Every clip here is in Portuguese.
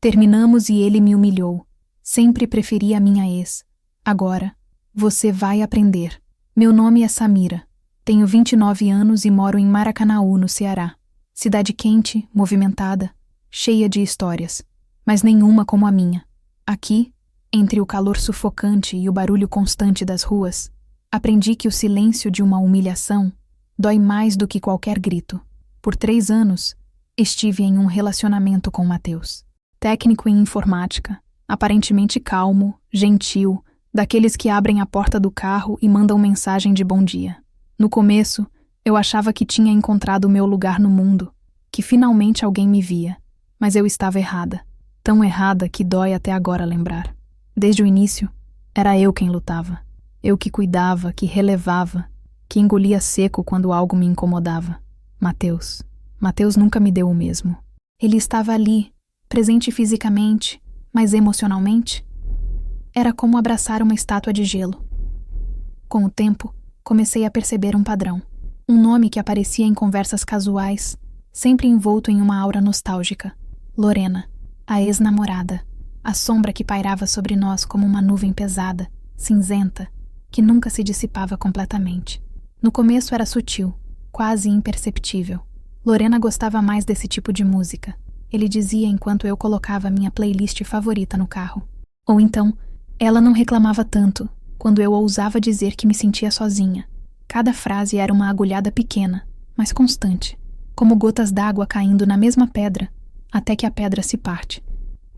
Terminamos e ele me humilhou. Sempre preferi a minha ex. Agora, você vai aprender. Meu nome é Samira. Tenho 29 anos e moro em Maracanaú, no Ceará. Cidade quente, movimentada, cheia de histórias, mas nenhuma como a minha. Aqui, entre o calor sufocante e o barulho constante das ruas, aprendi que o silêncio de uma humilhação dói mais do que qualquer grito. Por 3 anos, estive em um relacionamento com Matheus. Técnico em informática, aparentemente calmo, gentil, daqueles que abrem a porta do carro e mandam mensagem de bom dia. No começo, eu achava que tinha encontrado o meu lugar no mundo, que finalmente alguém me via, mas eu estava errada. Tão errada que dói até agora lembrar. Desde o início, era eu quem lutava. Eu que cuidava, que relevava, que engolia seco quando algo me incomodava. Matheus nunca me deu o mesmo. Ele estava ali, presente fisicamente, mas emocionalmente, era como abraçar uma estátua de gelo. Com o tempo, comecei a perceber um padrão. Um nome que aparecia em conversas casuais, sempre envolto em uma aura nostálgica. Lorena, a ex-namorada, a sombra que pairava sobre nós como uma nuvem pesada, cinzenta, que nunca se dissipava completamente. No começo era sutil, quase imperceptível. Lorena gostava mais desse tipo de música, ele dizia enquanto eu colocava minha playlist favorita no carro. Ou então, ela não reclamava tanto, quando eu ousava dizer que me sentia sozinha. Cada frase era uma agulhada pequena, mas constante, como gotas d'água caindo na mesma pedra, até que a pedra se parte.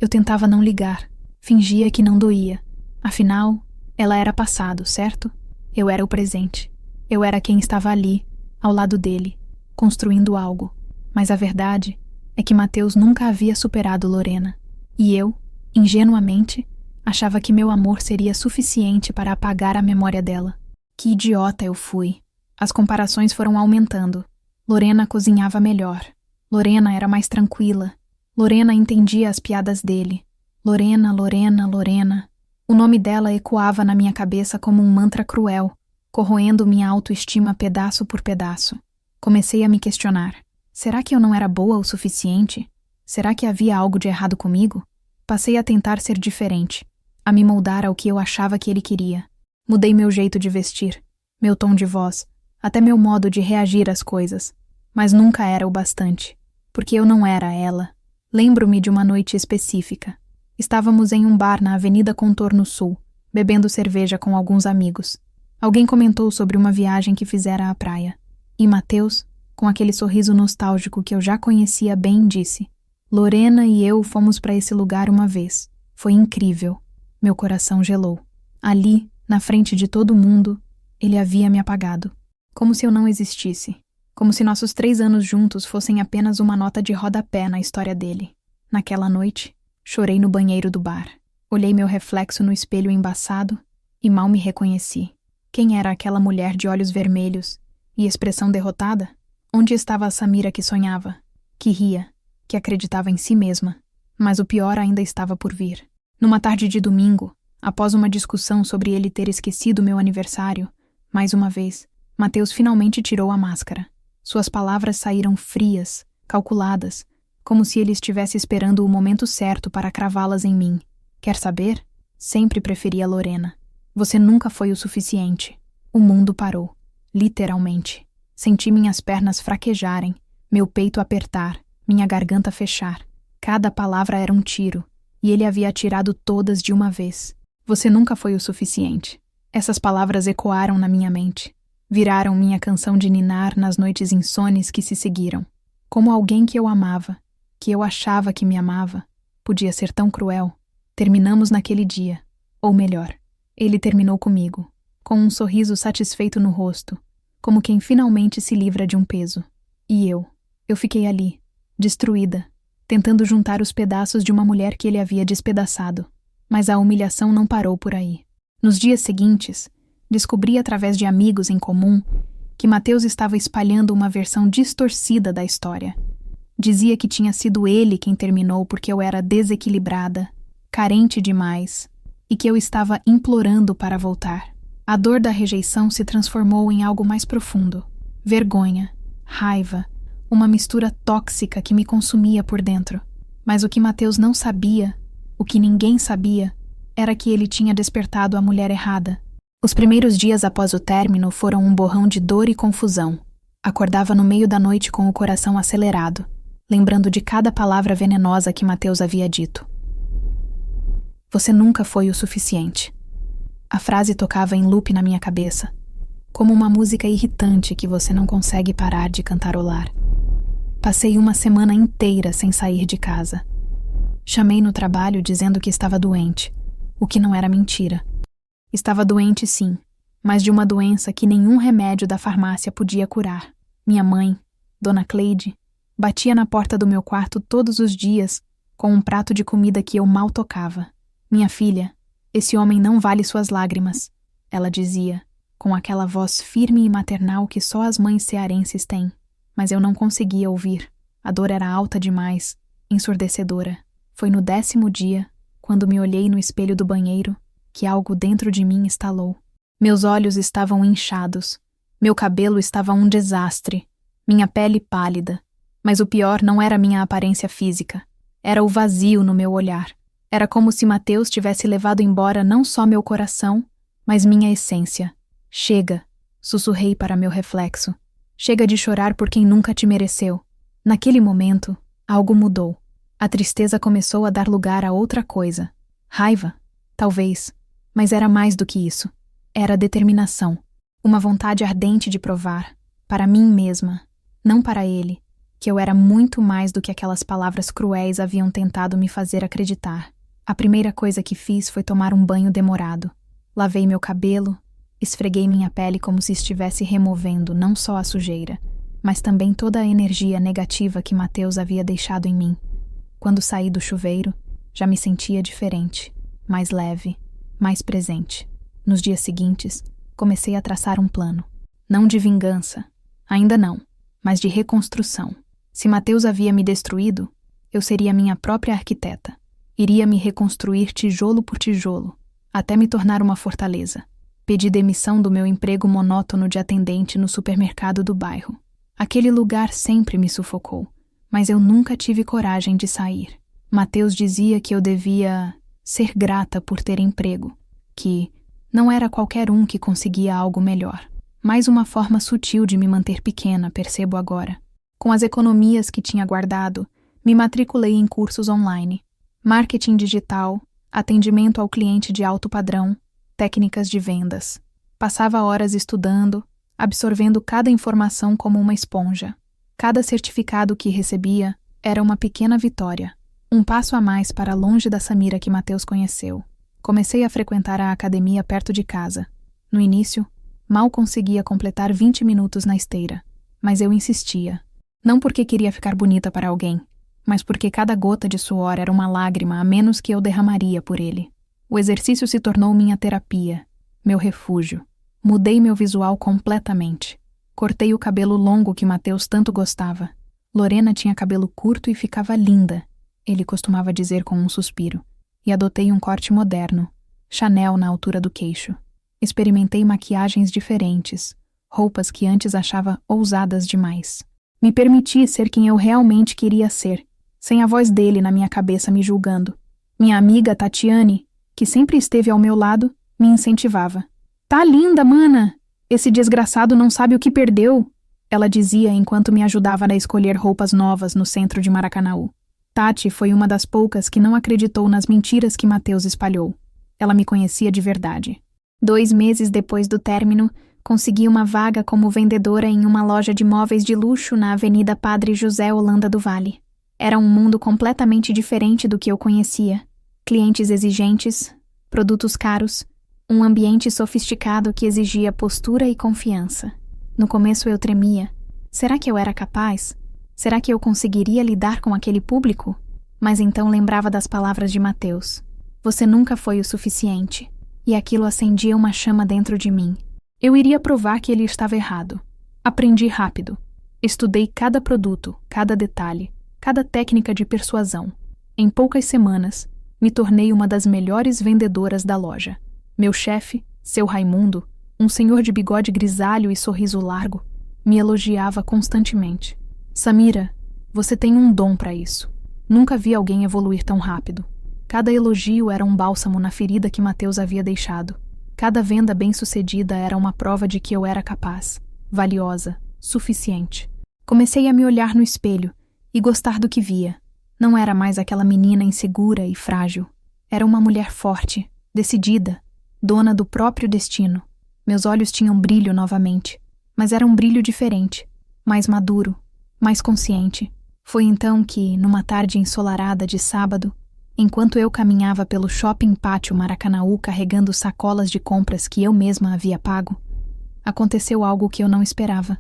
Eu tentava não ligar, fingia que não doía. Afinal, ela era passado, certo? Eu era o presente. Eu era quem estava ali, ao lado dele, construindo algo. Mas a verdade é que Matheus nunca havia superado Lorena. E eu, ingenuamente, achava que meu amor seria suficiente para apagar a memória dela. Que idiota eu fui. As comparações foram aumentando. Lorena cozinhava melhor. Lorena era mais tranquila. Lorena entendia as piadas dele. Lorena. O nome dela ecoava na minha cabeça como um mantra cruel, corroendo minha autoestima pedaço por pedaço. Comecei a me questionar. Será que eu não era boa o suficiente? Será que havia algo de errado comigo? Passei a tentar ser diferente, a me moldar ao que eu achava que ele queria. Mudei meu jeito de vestir, meu tom de voz, até meu modo de reagir às coisas. Mas nunca era o bastante, porque eu não era ela. Lembro-me de uma noite específica. Estávamos em um bar na Avenida Contorno Sul, bebendo cerveja com alguns amigos. Alguém comentou sobre uma viagem que fizera à praia. E Matheus, com aquele sorriso nostálgico que eu já conhecia bem, disse: Lorena e eu fomos para esse lugar uma vez. Foi incrível. Meu coração gelou. Ali, na frente de todo mundo, ele havia me apagado. Como se eu não existisse. Como se nossos 3 anos juntos fossem apenas uma nota de rodapé na história dele. Naquela noite, chorei no banheiro do bar. Olhei meu reflexo no espelho embaçado e mal me reconheci. Quem era aquela mulher de olhos vermelhos e expressão derrotada? Onde estava a Samira que sonhava, que ria, que acreditava em si mesma? Mas o pior ainda estava por vir. Numa tarde de domingo, após uma discussão sobre ele ter esquecido meu aniversário, mais uma vez, Matheus finalmente tirou a máscara. Suas palavras saíram frias, calculadas, como se ele estivesse esperando o momento certo para cravá-las em mim. Quer saber? Sempre preferi a Lorena. Você nunca foi o suficiente. O mundo parou. Literalmente. Senti minhas pernas fraquejarem, meu peito apertar, minha garganta fechar. Cada palavra era um tiro, e ele havia atirado todas de uma vez. Você nunca foi o suficiente. Essas palavras ecoaram na minha mente. Viraram minha canção de ninar nas noites insones que se seguiram. Como alguém que eu amava, que eu achava que me amava, podia ser tão cruel. Terminamos naquele dia. Ou melhor, ele terminou comigo, com um sorriso satisfeito no rosto, como quem finalmente se livra de um peso. E eu fiquei ali, destruída, tentando juntar os pedaços de uma mulher que ele havia despedaçado. Mas a humilhação não parou por aí. Nos dias seguintes, descobri através de amigos em comum que Matheus estava espalhando uma versão distorcida da história. Dizia que tinha sido ele quem terminou porque eu era desequilibrada, carente demais, e que eu estava implorando para voltar. A dor da rejeição se transformou em algo mais profundo. Vergonha, raiva, uma mistura tóxica que me consumia por dentro. Mas o que Mateus não sabia, o que ninguém sabia, era que ele tinha despertado a mulher errada. Os primeiros dias após o término foram um borrão de dor e confusão. Acordava no meio da noite com o coração acelerado, lembrando de cada palavra venenosa que Mateus havia dito. Você nunca foi o suficiente. A frase tocava em loop na minha cabeça, como uma música irritante que você não consegue parar de cantarolar. Passei uma semana inteira sem sair de casa. Chamei no trabalho dizendo que estava doente, o que não era mentira. Estava doente sim, mas de uma doença que nenhum remédio da farmácia podia curar. Minha mãe, Dona Cleide, batia na porta do meu quarto todos os dias com um prato de comida que eu mal tocava. Minha filha, esse homem não vale suas lágrimas, ela dizia, com aquela voz firme e maternal que só as mães cearenses têm. Mas eu não conseguia ouvir. A dor era alta demais, ensurdecedora. Foi no 10º dia, quando me olhei no espelho do banheiro, que algo dentro de mim estalou. Meus olhos estavam inchados. Meu cabelo estava um desastre. Minha pele pálida. Mas o pior não era minha aparência física. Era o vazio no meu olhar. Era como se Mateus tivesse levado embora não só meu coração, mas minha essência. Chega, sussurrei para meu reflexo. Chega de chorar por quem nunca te mereceu. Naquele momento, algo mudou. A tristeza começou a dar lugar a outra coisa. Raiva? Talvez. Mas era mais do que isso. Era determinação. Uma vontade ardente de provar, para mim mesma, não para ele, que eu era muito mais do que aquelas palavras cruéis haviam tentado me fazer acreditar. A primeira coisa que fiz foi tomar um banho demorado. Lavei meu cabelo, esfreguei minha pele como se estivesse removendo não só a sujeira, mas também toda a energia negativa que Mateus havia deixado em mim. Quando saí do chuveiro, já me sentia diferente, mais leve, mais presente. Nos dias seguintes, comecei a traçar um plano. Não de vingança, ainda não, mas de reconstrução. Se Mateus havia me destruído, eu seria minha própria arquiteta. Iria me reconstruir tijolo por tijolo, até me tornar uma fortaleza. Pedi demissão do meu emprego monótono de atendente no supermercado do bairro. Aquele lugar sempre me sufocou, mas eu nunca tive coragem de sair. Mateus dizia que eu devia ser grata por ter emprego, que não era qualquer um que conseguia algo melhor. Mais uma forma sutil de me manter pequena, percebo agora. Com as economias que tinha guardado, me matriculei em cursos online. Marketing digital, atendimento ao cliente de alto padrão, técnicas de vendas. Passava horas estudando, absorvendo cada informação como uma esponja. Cada certificado que recebia era uma pequena vitória, um passo a mais para longe da Samira que Mateus conheceu. Comecei a frequentar a academia perto de casa. No início, mal conseguia completar 20 minutos na esteira, mas eu insistia. Não porque queria ficar bonita para alguém, mas porque cada gota de suor era uma lágrima a menos que eu derramaria por ele. O exercício se tornou minha terapia, meu refúgio. Mudei meu visual completamente. Cortei o cabelo longo que Mateus tanto gostava. Lorena tinha cabelo curto e ficava linda, ele costumava dizer com um suspiro. E adotei um corte moderno, Chanel na altura do queixo. Experimentei maquiagens diferentes, roupas que antes achava ousadas demais. Me permiti ser quem eu realmente queria ser, sem a voz dele na minha cabeça me julgando. Minha amiga Tatiane, que sempre esteve ao meu lado, me incentivava. Tá linda, mana! Esse desgraçado não sabe o que perdeu, ela dizia enquanto me ajudava a escolher roupas novas no centro de Maracanaú. Tati foi uma das poucas que não acreditou nas mentiras que Mateus espalhou. Ela me conhecia de verdade. 2 meses depois do término, consegui uma vaga como vendedora em uma loja de móveis de luxo na Avenida Padre José Holanda do Vale. Era um mundo completamente diferente do que eu conhecia. Clientes exigentes, produtos caros, um ambiente sofisticado que exigia postura e confiança. No começo eu tremia. Será que eu era capaz? Será que eu conseguiria lidar com aquele público? Mas então lembrava das palavras de Mateus. Você nunca foi o suficiente. E aquilo acendia uma chama dentro de mim. Eu iria provar que ele estava errado. Aprendi rápido. Estudei cada produto, cada detalhe, cada técnica de persuasão. Em poucas semanas, me tornei uma das melhores vendedoras da loja. Meu chefe, seu Raimundo, um senhor de bigode grisalho e sorriso largo, me elogiava constantemente. Samira, você tem um dom para isso. Nunca vi alguém evoluir tão rápido. Cada elogio era um bálsamo na ferida que Mateus havia deixado. Cada venda bem-sucedida era uma prova de que eu era capaz, valiosa, suficiente. Comecei a me olhar no espelho e gostar do que via. Não era mais aquela menina insegura e frágil. Era uma mulher forte, decidida, dona do próprio destino. Meus olhos tinham brilho novamente, mas era um brilho diferente, mais maduro, mais consciente. Foi então que, numa tarde ensolarada de sábado, enquanto eu caminhava pelo shopping pátio Maracanaú carregando sacolas de compras que eu mesma havia pago, aconteceu algo que eu não esperava.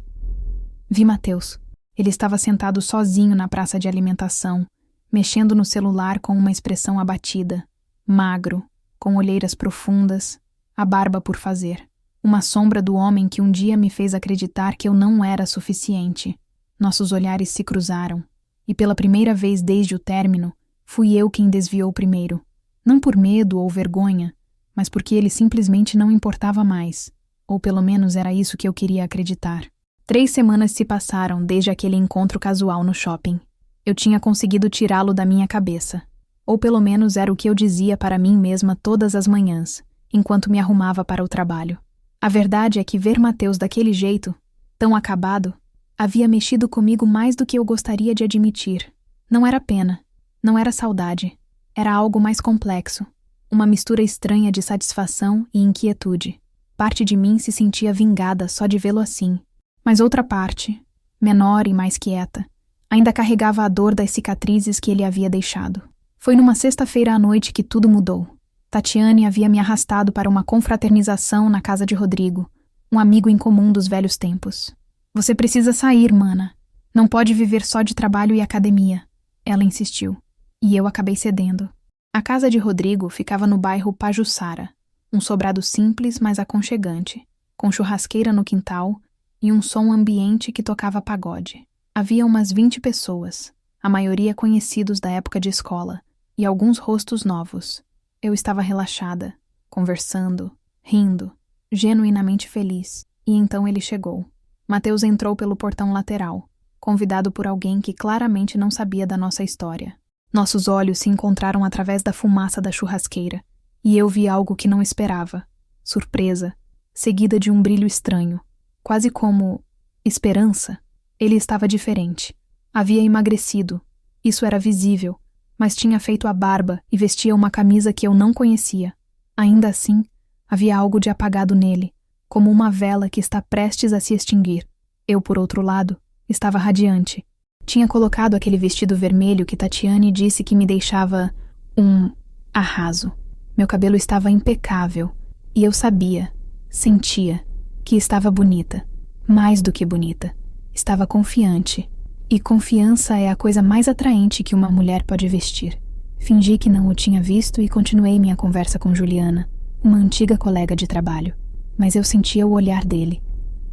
Vi Mateus. Ele estava sentado sozinho na praça de alimentação, mexendo no celular com uma expressão abatida, magro, com olheiras profundas, a barba por fazer. Uma sombra do homem que um dia me fez acreditar que eu não era suficiente. Nossos olhares se cruzaram, e pela primeira vez desde o término, fui eu quem desviou primeiro. Não por medo ou vergonha, mas porque ele simplesmente não importava mais. Ou pelo menos era isso que eu queria acreditar. 3 semanas se passaram desde aquele encontro casual no shopping. Eu tinha conseguido tirá-lo da minha cabeça. Ou pelo menos era o que eu dizia para mim mesma todas as manhãs, enquanto me arrumava para o trabalho. A verdade é que ver Mateus daquele jeito, tão acabado, havia mexido comigo mais do que eu gostaria de admitir. Não era pena, não era saudade, era algo mais complexo, uma mistura estranha de satisfação e inquietude. Parte de mim se sentia vingada só de vê-lo assim, mas outra parte, menor e mais quieta, ainda carregava a dor das cicatrizes que ele havia deixado. Foi numa sexta-feira à noite que tudo mudou. Tatiane havia me arrastado para uma confraternização na casa de Rodrigo, um amigo em comum dos velhos tempos. Você precisa sair, mana. Não pode viver só de trabalho e academia. Ela insistiu, e eu acabei cedendo. A casa de Rodrigo ficava no bairro Pajuçara, um sobrado simples, mas aconchegante, com churrasqueira no quintal e um som ambiente que tocava pagode. Havia umas 20 pessoas, a maioria conhecidos da época de escola, e alguns rostos novos. Eu estava relaxada, conversando, rindo, genuinamente feliz, e então ele chegou. Mateus entrou pelo portão lateral, convidado por alguém que claramente não sabia da nossa história. Nossos olhos se encontraram através da fumaça da churrasqueira, e eu vi algo que não esperava. Surpresa, seguida de um brilho estranho, quase como esperança. Ele estava diferente. Havia emagrecido, isso era visível, mas tinha feito a barba e vestia uma camisa que eu não conhecia. Ainda assim, havia algo de apagado nele, como uma vela que está prestes a se extinguir. Eu, por outro lado, estava radiante. Tinha colocado aquele vestido vermelho que Tatiane disse que me deixava um arraso. Meu cabelo estava impecável, e eu sabia, sentia, que estava bonita. Mais do que bonita. Estava confiante. E confiança é a coisa mais atraente que uma mulher pode vestir. Fingi que não o tinha visto e continuei minha conversa com Juliana, uma antiga colega de trabalho. Mas eu sentia o olhar dele,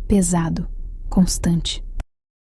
pesado, constante.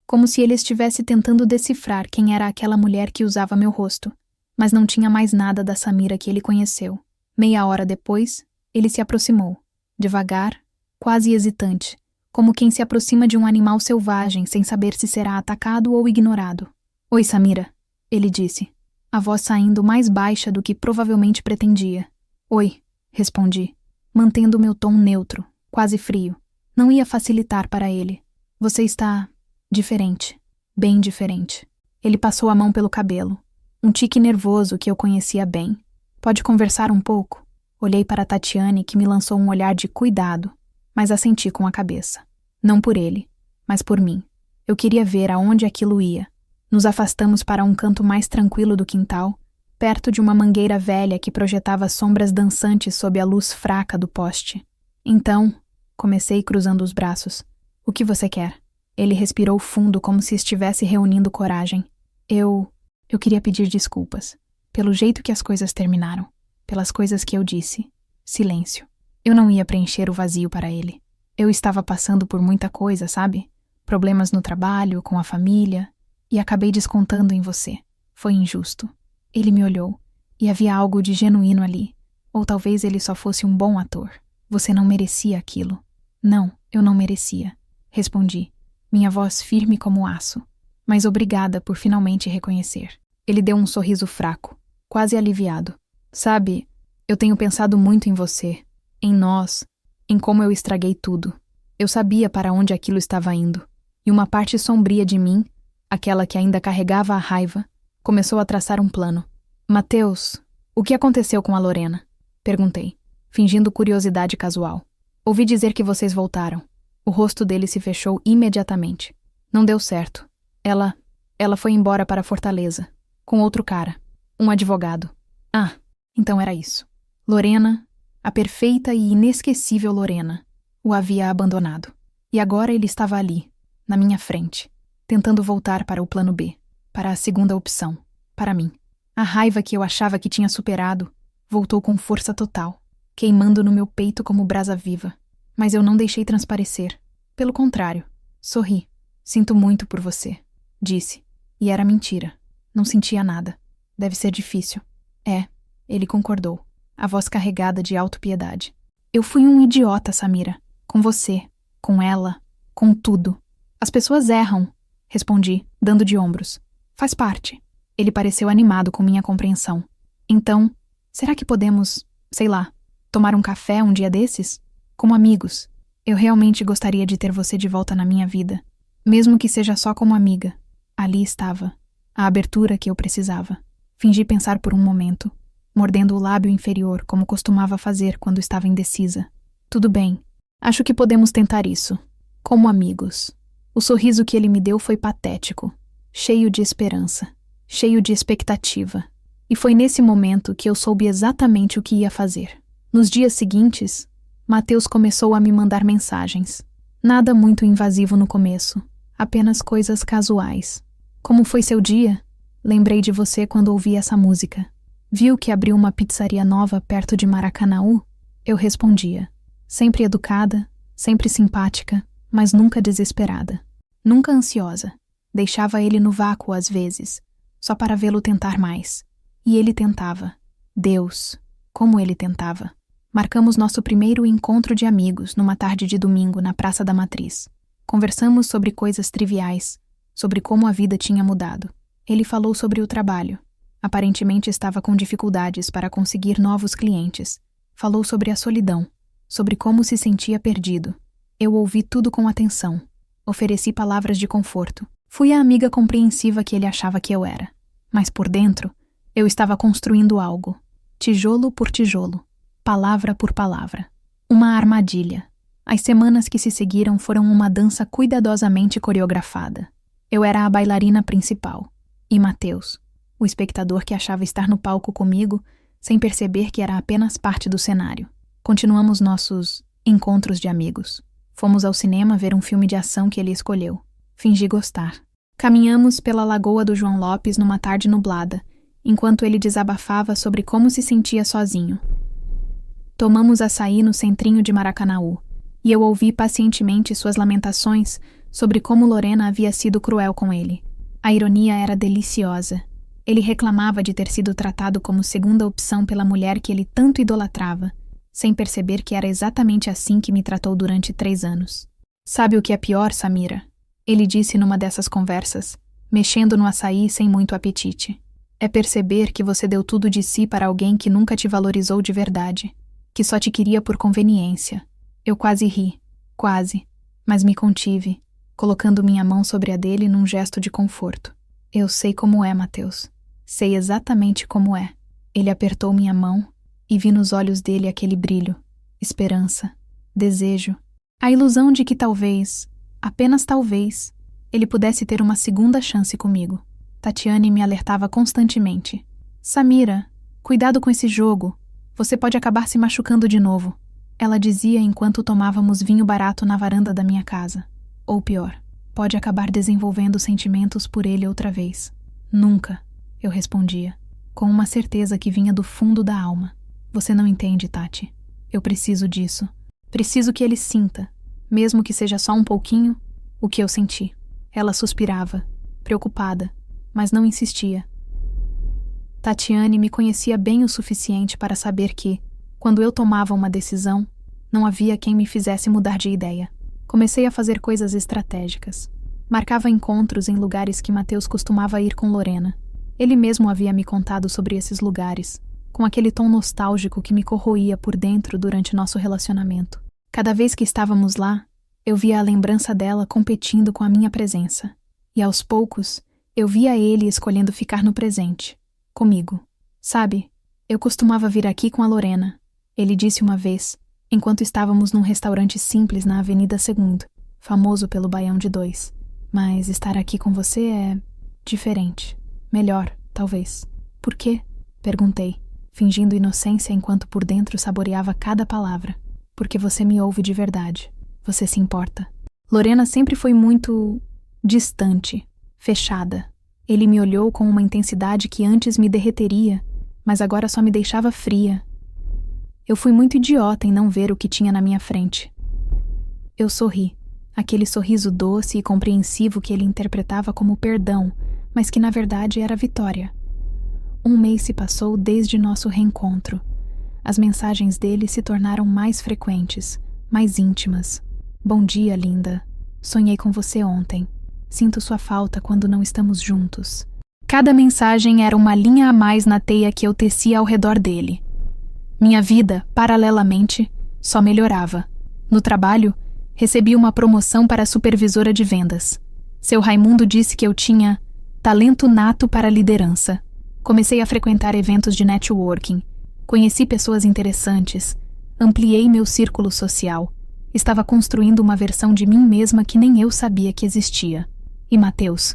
Como se ele estivesse tentando decifrar quem era aquela mulher que usava meu rosto, mas não tinha mais nada da Samira que ele conheceu. Meia hora depois, ele se aproximou, devagar, quase hesitante, como quem se aproxima de um animal selvagem sem saber se será atacado ou ignorado. Oi, Samira, ele disse, a voz saindo mais baixa do que provavelmente pretendia. Oi, respondi, mantendo meu tom neutro, quase frio. Não ia facilitar para ele. Você está diferente, bem diferente. Ele passou a mão pelo cabelo, um tique nervoso que eu conhecia bem. Pode conversar um pouco? Olhei para Tatiane, que me lançou um olhar de cuidado, mas assenti com a cabeça. Não por ele, mas por mim. Eu queria ver aonde aquilo ia. Nos afastamos para um canto mais tranquilo do quintal, perto de uma mangueira velha que projetava sombras dançantes sob a luz fraca do poste. Então, comecei cruzando os braços. O que você quer? Ele respirou fundo como se estivesse reunindo coragem. Eu queria pedir desculpas. Pelo jeito que as coisas terminaram. Pelas coisas que eu disse. Silêncio. Eu não ia preencher o vazio para ele. Eu estava passando por muita coisa, sabe? Problemas no trabalho, com a família, e acabei descontando em você. Foi injusto. Ele me olhou, e havia algo de genuíno ali. Ou talvez ele só fosse um bom ator. Você não merecia aquilo. Não, eu não merecia. Respondi, minha voz firme como aço. Mas obrigada por finalmente reconhecer. Ele deu um sorriso fraco, quase aliviado. Sabe, eu tenho pensado muito em você, em nós, em como eu estraguei tudo. Eu sabia para onde aquilo estava indo, e uma parte sombria de mim, aquela que ainda carregava a raiva, começou a traçar um plano. Mateus, o que aconteceu com a Lorena? Perguntei, fingindo curiosidade casual. Ouvi dizer que vocês voltaram. O rosto dele se fechou imediatamente. Não deu certo. Ela foi embora para Fortaleza, com outro cara, um advogado. Ah, então era isso. Lorena, a perfeita e inesquecível Lorena, o havia abandonado. E agora ele estava ali, na minha frente, tentando voltar para o plano B, para a segunda opção, para mim. A raiva que eu achava que tinha superado voltou com força total, queimando no meu peito como brasa viva. Mas eu não deixei transparecer. Pelo contrário, sorri. Sinto muito por você, disse. E era mentira. Não sentia nada. Deve ser difícil. É, ele concordou, a voz carregada de autopiedade. Eu fui um idiota, Samira. Com você, com ela, com tudo. As pessoas erram, respondi, dando de ombros. Faz parte. Ele pareceu animado com minha compreensão. Então, será que podemos, sei lá, tomar um café um dia desses? Como amigos. Eu realmente gostaria de ter você de volta na minha vida. Mesmo que seja só como amiga. Ali estava. A abertura que eu precisava. Fingi pensar por um momento, mordendo o lábio inferior como costumava fazer quando estava indecisa. Tudo bem. Acho que podemos tentar isso. Como amigos. O sorriso que ele me deu foi patético. Cheio de esperança. Cheio de expectativa. E foi nesse momento que eu soube exatamente o que ia fazer. Nos dias seguintes, Mateus começou a me mandar mensagens. Nada muito invasivo no começo, apenas coisas casuais. Como foi seu dia? Lembrei de você quando ouvi essa música. Viu que abriu uma pizzaria nova perto de Maracanaú? Eu respondia. Sempre educada, sempre simpática, mas nunca desesperada. Nunca ansiosa. Deixava ele no vácuo às vezes, só para vê-lo tentar mais. E ele tentava. Deus, como ele tentava. Marcamos nosso primeiro encontro de amigos numa tarde de domingo na Praça da Matriz. Conversamos sobre coisas triviais, sobre como a vida tinha mudado. Ele falou sobre o trabalho. Aparentemente estava com dificuldades para conseguir novos clientes. Falou sobre a solidão, sobre como se sentia perdido. Eu ouvi tudo com atenção. Ofereci palavras de conforto. Fui a amiga compreensiva que ele achava que eu era. Mas por dentro, eu estava construindo algo. Tijolo por tijolo. Palavra por palavra. Uma armadilha. As semanas que se seguiram foram uma dança cuidadosamente coreografada. Eu era a bailarina principal. E Mateus, o espectador que achava estar no palco comigo, sem perceber que era apenas parte do cenário. Continuamos nossos encontros de amigos. Fomos ao cinema ver um filme de ação que ele escolheu. Fingi gostar. Caminhamos pela Lagoa do João Lopes numa tarde nublada, enquanto ele desabafava sobre como se sentia sozinho. Tomamos açaí no centrinho de Maracanaú, e eu ouvi pacientemente suas lamentações sobre como Lorena havia sido cruel com ele. A ironia era deliciosa. Ele reclamava de ter sido tratado como segunda opção pela mulher que ele tanto idolatrava, sem perceber que era exatamente assim que me tratou durante 3 anos. Sabe o que é pior, Samira? Ele disse numa dessas conversas, mexendo no açaí sem muito apetite. É perceber que você deu tudo de si para alguém que nunca te valorizou de verdade, que só te queria por conveniência. Eu quase ri, quase, mas me contive, colocando minha mão sobre a dele num gesto de conforto. Eu sei como é, Mateus. Sei exatamente como é. Ele apertou minha mão e vi nos olhos dele aquele brilho, esperança, desejo, a ilusão de que talvez, apenas talvez, ele pudesse ter uma segunda chance comigo. Tatiane me alertava constantemente. Samira, cuidado com esse jogo. Você pode acabar se machucando de novo. Ela dizia enquanto tomávamos vinho barato na varanda da minha casa. Ou pior, pode acabar desenvolvendo sentimentos por ele outra vez. Nunca, eu respondia, com uma certeza que vinha do fundo da alma. Você não entende, Tati. Eu preciso disso. Preciso que ele sinta, mesmo que seja só um pouquinho, o que eu senti. Ela suspirava, preocupada, mas não insistia. Tatiane me conhecia bem o suficiente para saber que, quando eu tomava uma decisão, não havia quem me fizesse mudar de ideia. Comecei a fazer coisas estratégicas. Marcava encontros em lugares que Mateus costumava ir com Lorena. Ele mesmo havia me contado sobre esses lugares, com aquele tom nostálgico que me corroía por dentro durante nosso relacionamento. Cada vez que estávamos lá, eu via a lembrança dela competindo com a minha presença. E aos poucos, eu via ele escolhendo ficar no presente, comigo. Sabe, eu costumava vir aqui com a Lorena, ele disse uma vez, enquanto estávamos num restaurante simples na Avenida 2º, famoso pelo Baião de Dois. Mas estar aqui com você é diferente. Melhor, talvez. Por quê? Perguntei, fingindo inocência enquanto por dentro saboreava cada palavra. Porque você me ouve de verdade. Você se importa. Lorena sempre foi muito distante, fechada. Ele me olhou com uma intensidade que antes me derreteria, mas agora só me deixava fria. Eu fui muito idiota em não ver o que tinha na minha frente. Eu sorri, aquele sorriso doce e compreensivo que ele interpretava como perdão, mas que na verdade era vitória. 1 mês se passou desde nosso reencontro. As mensagens dele se tornaram mais frequentes, mais íntimas. Bom dia, linda. Sonhei com você ontem. Sinto sua falta quando não estamos juntos. Cada mensagem era uma linha a mais na teia que eu tecia ao redor dele. Minha vida, paralelamente, só melhorava. No trabalho, recebi uma promoção para supervisora de vendas. Seu Raimundo disse que eu tinha talento nato para liderança. Comecei a frequentar eventos de networking. Conheci pessoas interessantes. Ampliei meu círculo social. Estava construindo uma versão de mim mesma que nem eu sabia que existia. E Matheus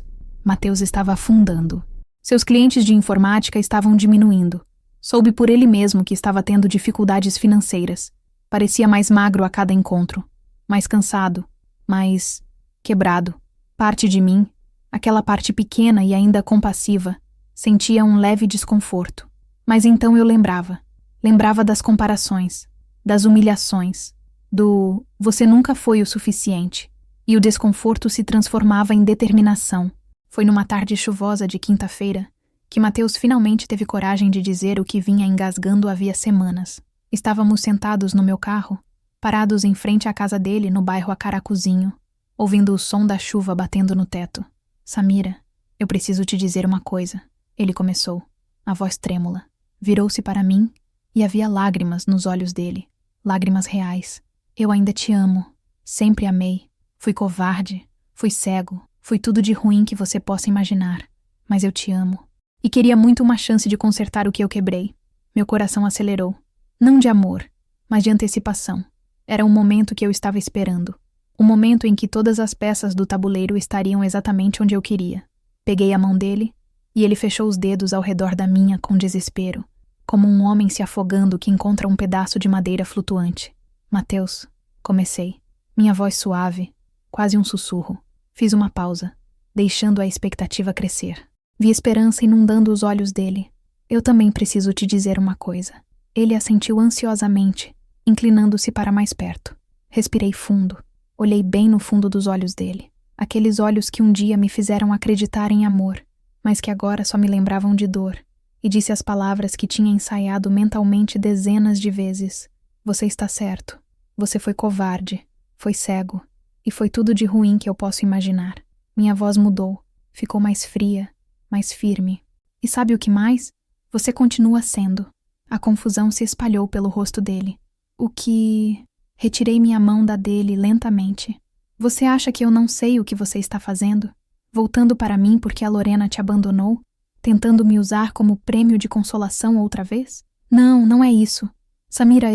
estava afundando. Seus clientes de informática estavam diminuindo. Soube por ele mesmo que estava tendo dificuldades financeiras. Parecia mais magro a cada encontro. Mais cansado. Mais quebrado. Parte de mim, aquela parte pequena e ainda compassiva, sentia um leve desconforto. Mas então eu lembrava. Lembrava das comparações, das humilhações, do "você nunca foi o suficiente", e o desconforto se transformava em determinação. Foi numa tarde chuvosa de quinta-feira que Matheus finalmente teve coragem de dizer o que vinha engasgando havia semanas. Estávamos sentados no meu carro, parados em frente à casa dele no bairro Acaracuzinho, ouvindo o som da chuva batendo no teto. "Samira, eu preciso te dizer uma coisa", ele começou, a voz trêmula. Virou-se para mim e havia lágrimas nos olhos dele, lágrimas reais. "Eu ainda te amo, sempre amei. Fui covarde, fui cego, fui tudo de ruim que você possa imaginar, mas eu te amo. E queria muito uma chance de consertar o que eu quebrei." Meu coração acelerou. Não de amor, mas de antecipação. Era um momento que eu estava esperando. Um momento em que todas as peças do tabuleiro estariam exatamente onde eu queria. Peguei a mão dele e ele fechou os dedos ao redor da minha com desespero, como um homem se afogando que encontra um pedaço de madeira flutuante. "Matheus", comecei, minha voz suave, quase um sussurro. Fiz uma pausa, deixando a expectativa crescer. Vi esperança inundando os olhos dele. "Eu também preciso te dizer uma coisa." Ele assentiu ansiosamente, inclinando-se para mais perto. Respirei fundo. Olhei bem no fundo dos olhos dele. Aqueles olhos que um dia me fizeram acreditar em amor, mas que agora só me lembravam de dor. E disse as palavras que tinha ensaiado mentalmente dezenas de vezes. "Você está certo. Você foi covarde, foi cego, e foi tudo de ruim que eu posso imaginar." Minha voz mudou, ficou mais fria, mais firme. "E sabe o que mais? Você continua sendo." A confusão se espalhou pelo rosto dele. "O que..." Retirei minha mão da dele lentamente. "Você acha que eu não sei o que você está fazendo? Voltando para mim porque a Lorena te abandonou? Tentando me usar como prêmio de consolação outra vez? Não, não é isso. Samira,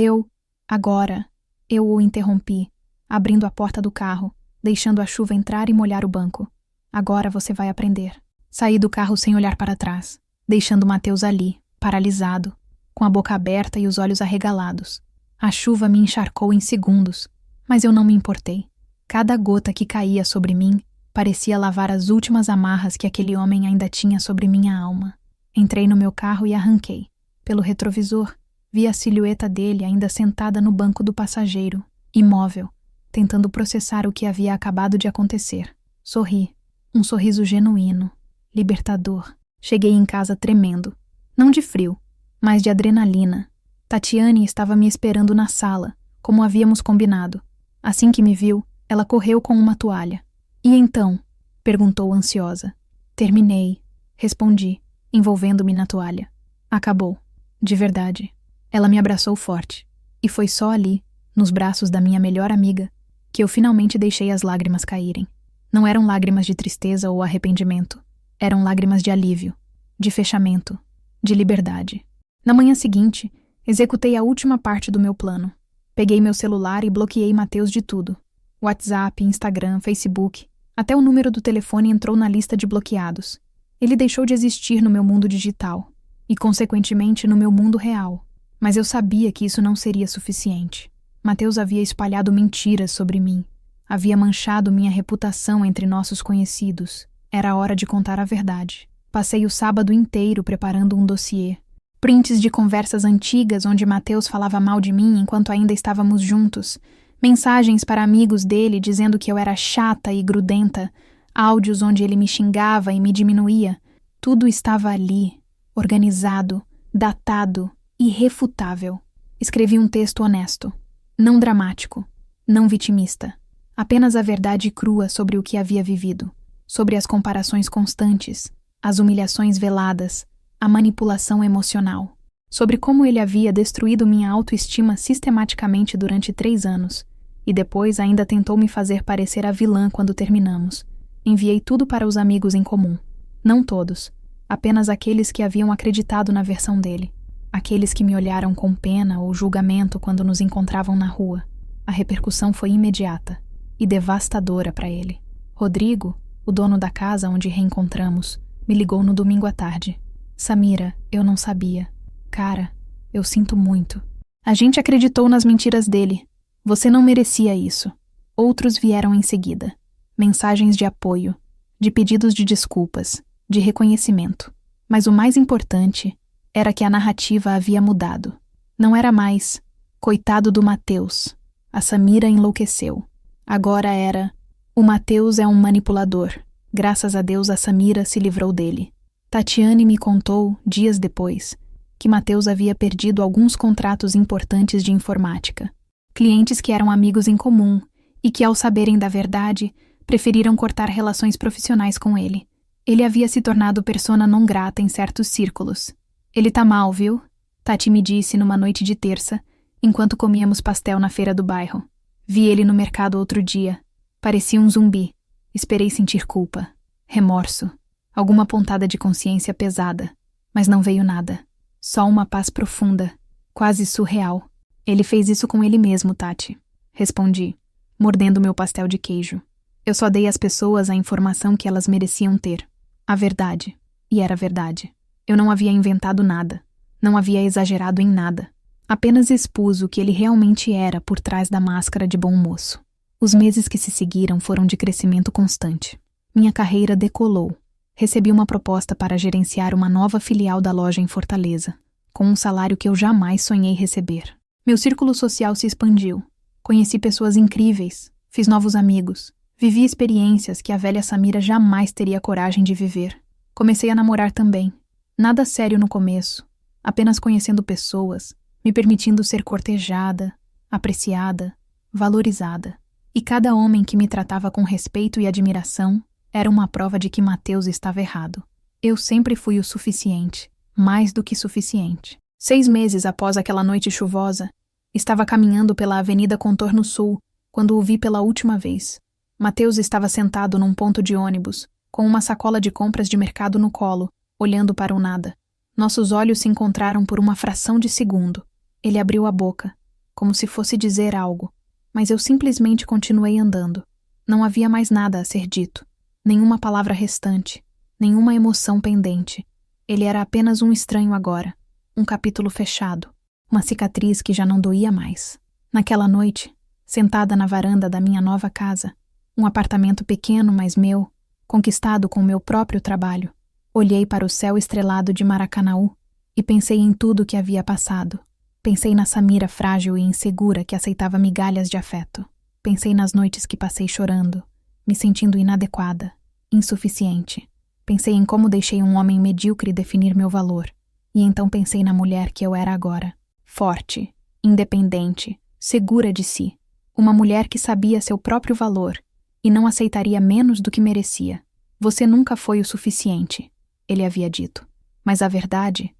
Agora, eu o interrompi, abrindo a porta do carro, deixando a chuva entrar e molhar o banco. "Agora você vai aprender." Saí do carro sem olhar para trás, deixando Matheus ali, paralisado, com a boca aberta e os olhos arregalados. A chuva me encharcou em segundos, mas eu não me importei. Cada gota que caía sobre mim parecia lavar as últimas amarras que aquele homem ainda tinha sobre minha alma. Entrei no meu carro e arranquei. Pelo retrovisor, vi a silhueta dele ainda sentada no banco do passageiro, imóvel, tentando processar o que havia acabado de acontecer. Sorri. Um sorriso genuíno, libertador. Cheguei em casa tremendo. Não de frio, mas de adrenalina. Tatiane estava me esperando na sala, como havíamos combinado. Assim que me viu, ela correu com uma toalha. "E então?" perguntou ansiosa. "Terminei", respondi, envolvendo-me na toalha. Acabou. De verdade. Ela me abraçou forte. E foi só ali, nos braços da minha melhor amiga, que eu finalmente deixei as lágrimas caírem. Não eram lágrimas de tristeza ou arrependimento. Eram lágrimas de alívio, de fechamento, de liberdade. Na manhã seguinte, executei a última parte do meu plano. Peguei meu celular e bloqueei Matheus de tudo. WhatsApp, Instagram, Facebook, até o número do telefone entrou na lista de bloqueados. Ele deixou de existir no meu mundo digital e, consequentemente, no meu mundo real. Mas eu sabia que isso não seria suficiente. Matheus havia espalhado mentiras sobre mim. Havia manchado minha reputação entre nossos conhecidos. Era hora de contar a verdade. Passei o sábado inteiro preparando um dossiê. Prints de conversas antigas onde Matheus falava mal de mim enquanto ainda estávamos juntos. Mensagens para amigos dele dizendo que eu era chata e grudenta. Áudios onde ele me xingava e me diminuía. Tudo estava ali, organizado, datado, irrefutável. Escrevi um texto honesto, não dramático, não vitimista. Apenas a verdade crua sobre o que havia vivido, sobre as comparações constantes, as humilhações veladas, a manipulação emocional, sobre como ele havia destruído minha autoestima sistematicamente durante 3 anos, e depois ainda tentou me fazer parecer a vilã quando terminamos. Enviei tudo para os amigos em comum. Não todos, apenas aqueles que haviam acreditado na versão dele, aqueles que me olharam com pena ou julgamento quando nos encontravam na rua. A repercussão foi imediata e devastadora para ele. Rodrigo, o dono da casa onde reencontramos, me ligou no domingo à tarde. Samira, eu não sabia. Cara, eu sinto muito. A gente acreditou nas mentiras dele. Você não merecia isso. Outros vieram em seguida. Mensagens de apoio, de pedidos de desculpas, de reconhecimento. Mas o mais importante era que a narrativa havia mudado. Não era mais coitado do Matheus. A Samira enlouqueceu. Agora era o Matheus é um manipulador. Graças a Deus a Samira se livrou dele. Tatiane me contou, dias depois, que Matheus havia perdido alguns contratos importantes de informática. Clientes que eram amigos em comum e que, ao saberem da verdade, preferiram cortar relações profissionais com ele. Ele havia se tornado persona non grata em certos círculos. Ele tá mal, viu? Tati me disse numa noite de terça, enquanto comíamos pastel na feira do bairro. Vi ele no mercado outro dia. Parecia um zumbi. Esperei sentir culpa, remorso, alguma pontada de consciência pesada, mas não veio nada. Só uma paz profunda, quase surreal. Ele fez isso com ele mesmo, Tati. Respondi, mordendo meu pastel de queijo. Eu só dei às pessoas a informação que elas mereciam ter. A verdade. E era verdade. Eu não havia inventado nada. Não havia exagerado em nada. Apenas expus o que ele realmente era por trás da máscara de bom moço. Os meses que se seguiram foram de crescimento constante. Minha carreira decolou. Recebi uma proposta para gerenciar uma nova filial da loja em Fortaleza, com um salário que eu jamais sonhei receber. Meu círculo social se expandiu. Conheci pessoas incríveis, fiz novos amigos, vivi experiências que a velha Samira jamais teria coragem de viver. Comecei a namorar também. Nada sério no começo, apenas conhecendo pessoas, me permitindo ser cortejada, apreciada, valorizada. E cada homem que me tratava com respeito e admiração era uma prova de que Matheus estava errado. Eu sempre fui o suficiente, mais do que suficiente. 6 meses após aquela noite chuvosa, estava caminhando pela Avenida Contorno Sul, quando o vi pela última vez. Matheus estava sentado num ponto de ônibus, com uma sacola de compras de mercado no colo, olhando para o nada. Nossos olhos se encontraram por uma fração de segundo. Ele abriu a boca, como se fosse dizer algo, mas eu simplesmente continuei andando. Não havia mais nada a ser dito, nenhuma palavra restante, nenhuma emoção pendente. Ele era apenas um estranho agora, um capítulo fechado, uma cicatriz que já não doía mais. Naquela noite, sentada na varanda da minha nova casa, um apartamento pequeno, mas meu, conquistado com meu próprio trabalho, olhei para o céu estrelado de Maracanaú e pensei em tudo o que havia passado. Pensei na Samira frágil e insegura que aceitava migalhas de afeto. Pensei nas noites que passei chorando, me sentindo inadequada, insuficiente. Pensei em como deixei um homem medíocre definir meu valor. E então pensei na mulher que eu era agora. Forte, independente, segura de si. Uma mulher que sabia seu próprio valor e não aceitaria menos do que merecia. Você nunca foi o suficiente, ele havia dito. Mas a verdade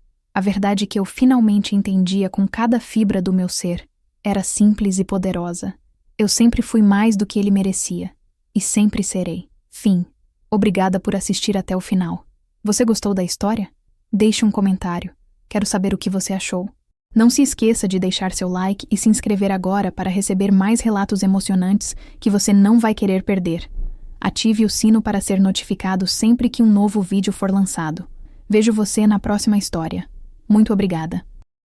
que eu finalmente entendia com cada fibra do meu ser, era simples e poderosa. Eu sempre fui mais do que ele merecia. E sempre serei. Fim. Obrigada por assistir até o final. Você gostou da história? Deixe um comentário. Quero saber o que você achou. Não se esqueça de deixar seu like e se inscrever agora para receber mais relatos emocionantes que você não vai querer perder. Ative o sino para ser notificado sempre que um novo vídeo for lançado. Vejo você na próxima história. Muito obrigada.